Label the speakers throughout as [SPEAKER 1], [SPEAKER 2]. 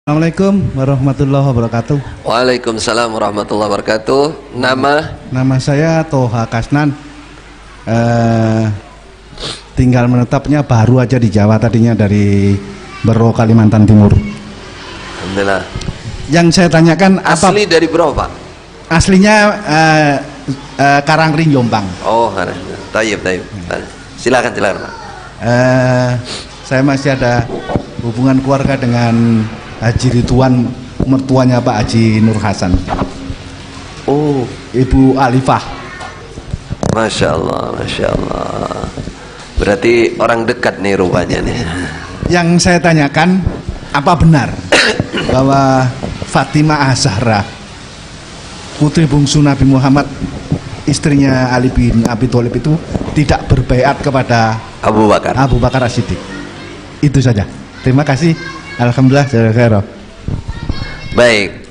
[SPEAKER 1] Assalamualaikum warahmatullahi wabarakatuh.
[SPEAKER 2] Waalaikumsalam warahmatullahi wabarakatuh.
[SPEAKER 1] Nama saya Toha Kasnan. Tinggal menetapnya baru aja di Jawa, tadinya dari Bero, Kalimantan Timur.
[SPEAKER 2] Alhamdulillah.
[SPEAKER 1] Yang saya tanyakan
[SPEAKER 2] Asli dari berapa, Pak?
[SPEAKER 1] Aslinya Karangring, Jombang.
[SPEAKER 2] Oh, tayyib. Silakan, Pak.
[SPEAKER 1] Saya masih ada hubungan keluarga dengan Haji Ridwan, mertuanya Pak Haji Nur Hasan.
[SPEAKER 2] Oh,
[SPEAKER 1] Ibu Alifah.
[SPEAKER 2] Masya Allah. Berarti orang dekat nih rupanya nih.
[SPEAKER 1] Yang saya tanyakan, apa benar bahwa Fatimah Az-Zahra, putri bungsu Nabi Muhammad, istrinya Ali bin Abi Thalib, itu tidak berbaiat kepada
[SPEAKER 2] Abu Bakar
[SPEAKER 1] As-Siddiq? Itu saja. Terima kasih. Alhamdulillah, jazakallahu khairan.
[SPEAKER 2] Baik.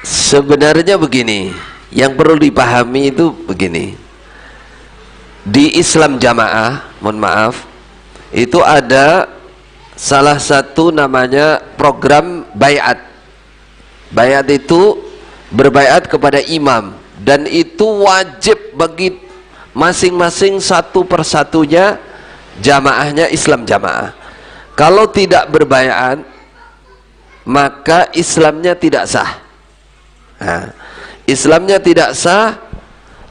[SPEAKER 2] Sebenarnya begini, yang perlu dipahami itu begini. Di Islam jamaah, mohon maaf, itu ada salah satu namanya program baiat. Baiat itu berbaiat kepada imam, dan itu wajib bagi masing-masing satu persatunya jamaahnya Islam jamaah. Kalau tidak berbaiat, maka Islamnya tidak sah. Nah, Islamnya tidak sah.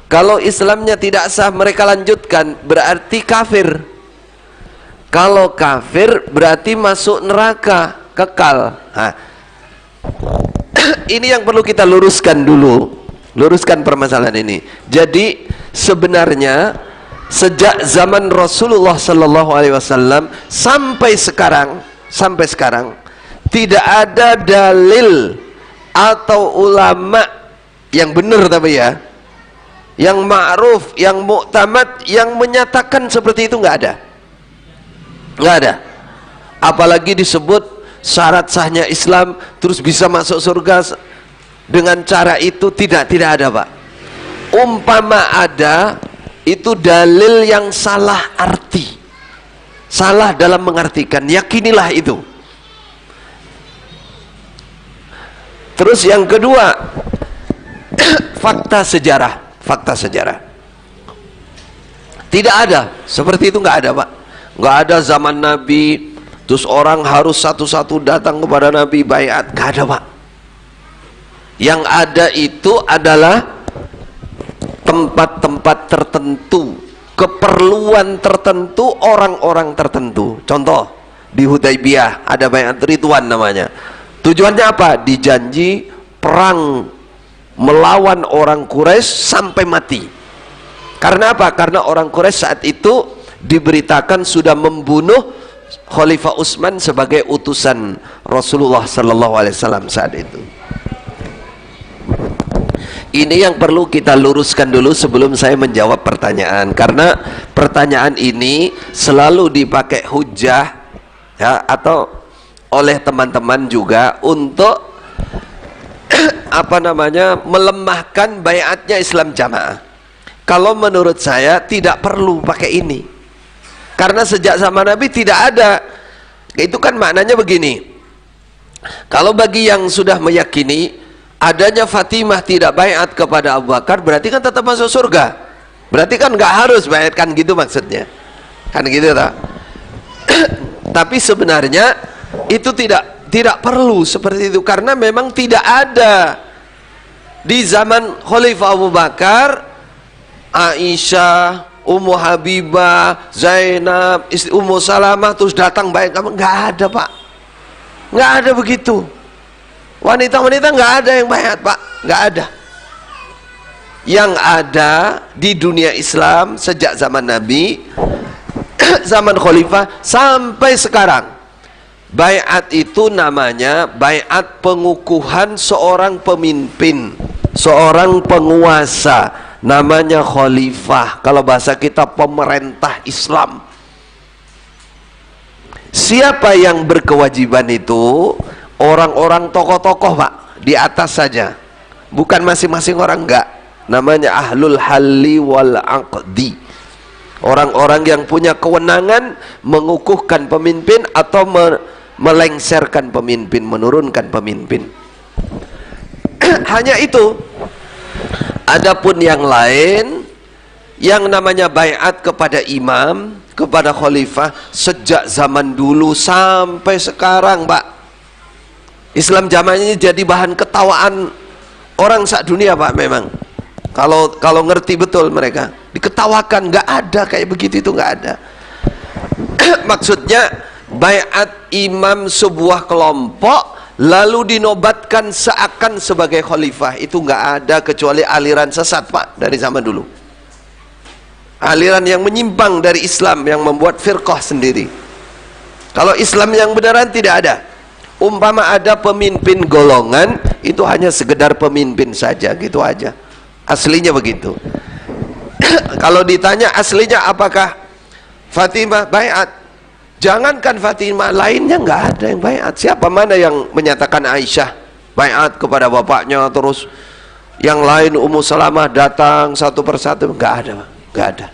[SPEAKER 2] Kalau Islamnya tidak sah, mereka lanjutkan, berarti kafir. Kalau kafir berarti masuk neraka kekal. Nah, ini yang perlu kita luruskan dulu, luruskan permasalahan ini. Jadi sebenarnya sejak zaman Rasulullah Sallallahu Alaihi Wasallam sampai sekarang tidak ada dalil atau ulama yang benar, tapi ya, yang ma'ruf, yang muktamad, yang menyatakan seperti itu nggak ada. Apalagi disebut syarat sahnya Islam terus bisa masuk surga dengan cara itu, tidak ada, Pak. Umpama ada, itu dalil yang salah arti, salah dalam mengartikan. Yakinilah itu. Terus yang kedua, fakta sejarah tidak ada seperti itu, nggak ada, Pak. Nggak ada zaman Nabi terus orang harus satu-satu datang kepada Nabi baiat, nggak ada, Pak. Yang ada itu adalah tempat-tempat tertentu, keperluan tertentu, orang-orang tertentu. Contoh, di Hudaybiyah ada baiat Ridwan namanya. Tujuannya apa? Dijanji perang melawan orang Quraisy sampai mati. Karena apa? Karena orang Quraisy saat itu diberitakan sudah membunuh Khalifah Utsman sebagai utusan Rasulullah Sallallahu Alaihi Wasallam saat itu. Ini yang perlu kita luruskan dulu sebelum saya menjawab pertanyaan, karena pertanyaan ini selalu dipakai hujah, ya, atau oleh teman-teman juga untuk melemahkan baiatnya Islam jamaah. Kalau menurut saya tidak perlu pakai ini, karena sejak zaman Nabi tidak ada. Itu kan maknanya begini, kalau bagi yang sudah meyakini adanya Fatimah tidak baiat kepada Abu Bakar, berarti kan tetap masuk surga. Berarti kan nggak harus baiat, kan gitu maksudnya, kan gitu tak? Tapi sebenarnya itu tidak perlu seperti itu, karena memang tidak ada di zaman Khalifah Abu Bakar. Aisyah, Ummu Habibah, Zainab, Ummu Salamah terus datang baiat kamu, nggak ada, Pak. Nggak ada begitu. Wanita-wanita nggak ada yang baiat, Pak, nggak ada. Yang ada di dunia Islam sejak zaman Nabi, zaman Khalifah sampai sekarang, baiat itu namanya baiat pengukuhan seorang pemimpin, seorang penguasa, namanya Khalifah. Kalau bahasa kita pemerintah Islam. Siapa yang berkewajiban itu? Orang-orang tokoh-tokoh, Pak, di atas saja, bukan masing-masing orang, enggak. Namanya ahlul halli wal aqdi, orang-orang yang punya kewenangan mengukuhkan pemimpin atau melengserkan pemimpin, menurunkan pemimpin. Hanya itu. Adapun yang lain, yang namanya baiat kepada imam, kepada khalifah, sejak zaman dulu sampai sekarang, Pak. Islam jamaah ini jadi bahan ketawaan orang sak dunia, Pak. Memang kalau ngerti betul mereka diketawakan, nggak ada kayak begitu, itu nggak ada. Maksudnya baiat imam sebuah kelompok lalu dinobatkan seakan sebagai khalifah, itu nggak ada kecuali aliran sesat, Pak, dari zaman dulu. Aliran yang menyimpang dari Islam, yang membuat firqah sendiri. Kalau Islam yang beneran tidak ada. Umpama ada pemimpin golongan, itu hanya sekedar pemimpin saja, gitu aja. Aslinya begitu. Kalau ditanya aslinya apakah Fatimah baiat? Jangankan Fatimah, lainnya nggak ada yang baiat. Siapa mana yang menyatakan Aisyah baiat kepada bapaknya, terus yang lain Ummu Salamah datang satu persatu? Nggak ada, nggak ada.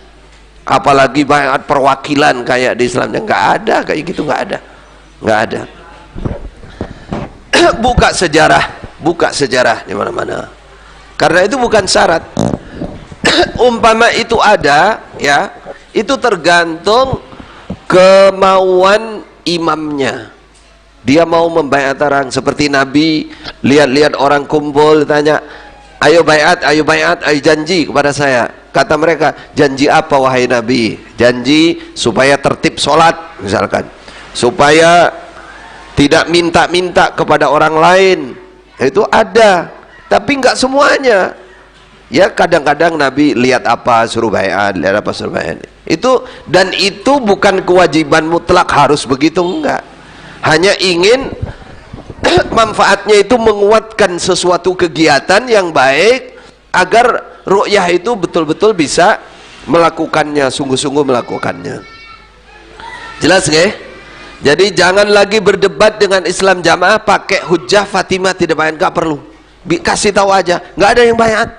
[SPEAKER 2] Apalagi baiat perwakilan kayak di Islamnya, nggak ada kayak gitu, nggak ada, nggak ada. buka sejarah di mana-mana. Karena itu bukan syarat. Umpama itu ada, ya, itu tergantung kemauan imamnya. Dia mau membaiat orang, seperti Nabi lihat-lihat orang kumpul, tanya, ayo baiat, ayo janji kepada saya. Kata mereka, janji apa wahai Nabi? Janji supaya tertib sholat misalkan, supaya tidak minta-minta kepada orang lain. Itu ada, tapi nggak semuanya. Ya kadang-kadang Nabi lihat apa suruh baiat, lihat apa suruh baiat. Itu, dan itu bukan kewajiban mutlak harus begitu, enggak. Hanya ingin manfaatnya itu menguatkan sesuatu kegiatan yang baik agar ru'yah itu betul-betul bisa melakukannya, sungguh-sungguh melakukannya. Jelas nggih? Jadi jangan lagi berdebat dengan Islam jamaah pakai hujah Fatimah tidak baiat, enggak perlu. Kasih tahu aja, enggak ada yang baiat.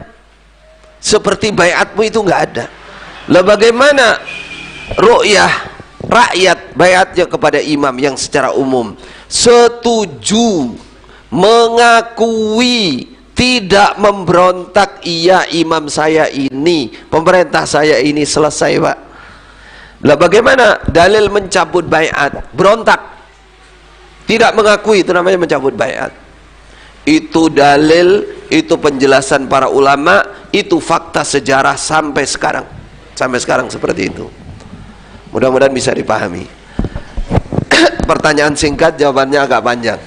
[SPEAKER 2] Seperti baiatmu itu enggak ada. Lah bagaimana ru'yah rakyat baiatnya kepada imam yang secara umum setuju, mengakui, tidak memberontak, iya imam saya ini, pemerintah saya ini, selesai, Pak. Lah bagaimana dalil mencabut baiat? Berontak, tidak mengakui, itu namanya mencabut baiat. Itu dalil, itu penjelasan para ulama, itu fakta sejarah sampai sekarang seperti itu. Mudah-mudahan bisa dipahami. Pertanyaan singkat, jawabannya agak panjang.